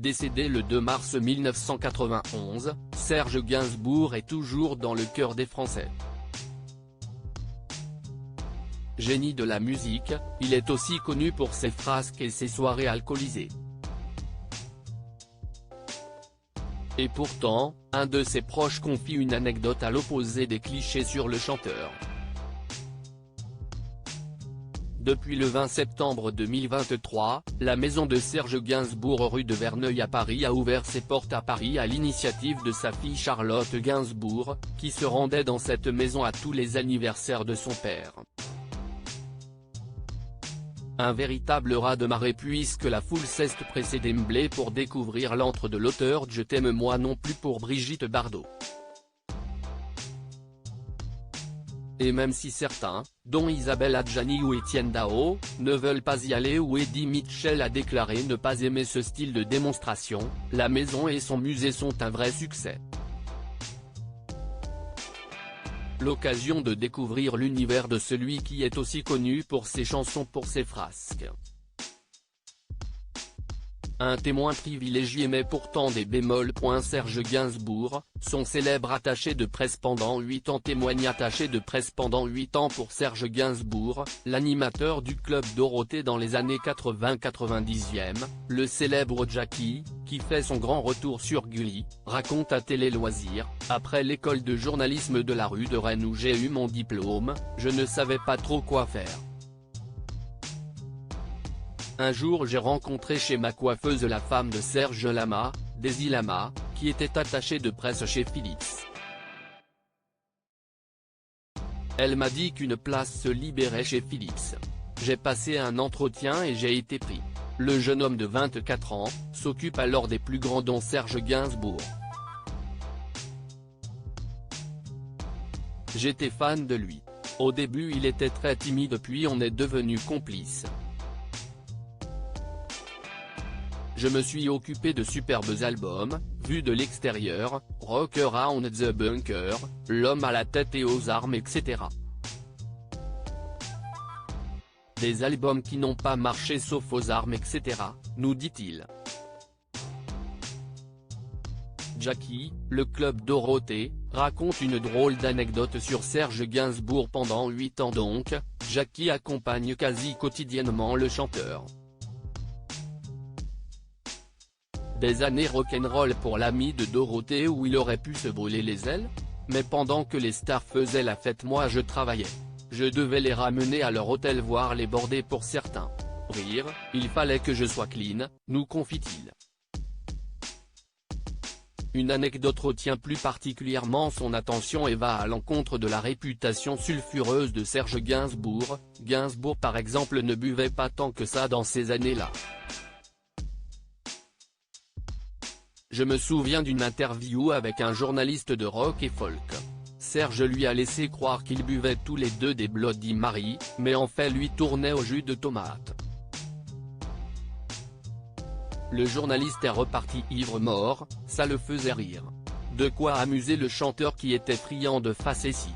Décédé le 2 mars 1991, Serge Gainsbourg est toujours dans le cœur des Français. Génie de la musique, il est aussi connu pour ses frasques et ses soirées alcoolisées. Et pourtant, un de ses proches confie une anecdote à l'opposé des clichés sur le chanteur. Depuis le 20 septembre 2023, la maison de Serge Gainsbourg rue de Verneuil à Paris a ouvert ses portes à Paris à l'initiative de sa fille Charlotte Gainsbourg, qui se rendait dans cette maison à tous les anniversaires de son père. Un véritable raz-de-marée puisque la foule s'est pressée d'emblée pour découvrir l'antre de l'auteur de Je t'aime moi non plus pour Brigitte Bardot. Et même si certains, dont Isabelle Adjani ou Étienne Dao, ne veulent pas y aller ou Eddie Mitchell a déclaré ne pas aimer ce style de démonstration, la maison et son musée sont un vrai succès. L'occasion de découvrir l'univers de celui qui est aussi connu pour ses chansons pour ses frasques. Un témoin privilégié mais pourtant des bémols. Serge Gainsbourg, son célèbre attaché de presse pendant 8 ans témoigne. Attaché de presse pendant 8 ans pour Serge Gainsbourg, l'animateur du Club Dorothée dans les années 80-90e, le célèbre Jackie, qui fait son grand retour sur Gulli, raconte à Télé Loisirs, après l'école de journalisme de la rue de Rennes où j'ai eu mon diplôme, je ne savais pas trop quoi faire. Un jour j'ai rencontré chez ma coiffeuse la femme de Serge Lama, Daisy Lama, qui était attachée de presse chez Philips. Elle m'a dit qu'une place se libérait chez Philips. J'ai passé un entretien et j'ai été pris. Le jeune homme de 24 ans, s'occupe alors des plus grands dont Serge Gainsbourg. J'étais fan de lui. Au début il était très timide puis on est devenus complices. Je me suis occupé de superbes albums, vus de l'extérieur, Rock Around the Bunker, L'homme à la tête et aux armes etc. Des albums qui n'ont pas marché sauf aux armes etc., nous dit-il. Jackie, le Club Dorothée, raconte une drôle d'anecdote sur Serge Gainsbourg pendant 8 ans donc, Jackie accompagne quasi quotidiennement le chanteur. Des années rock'n'roll pour l'ami de Dorothée où il aurait pu se brûler les ailes. Mais pendant que les stars faisaient la fête moi je travaillais. Je devais les ramener à leur hôtel voire les border pour certains. Rire, il fallait que je sois clean, nous confie-t-il. Une anecdote retient plus particulièrement son attention et va à l'encontre de la réputation sulfureuse de Serge Gainsbourg. Gainsbourg par exemple ne buvait pas tant que ça dans ces années-là. Je me souviens d'une interview avec un journaliste de rock et folk. Serge lui a laissé croire qu'ils buvaient tous les deux des Bloody Mary, mais en fait lui tournait au jus de tomate. Le journaliste est reparti ivre-mort, ça le faisait rire. De quoi amuser le chanteur qui était friand de facéties.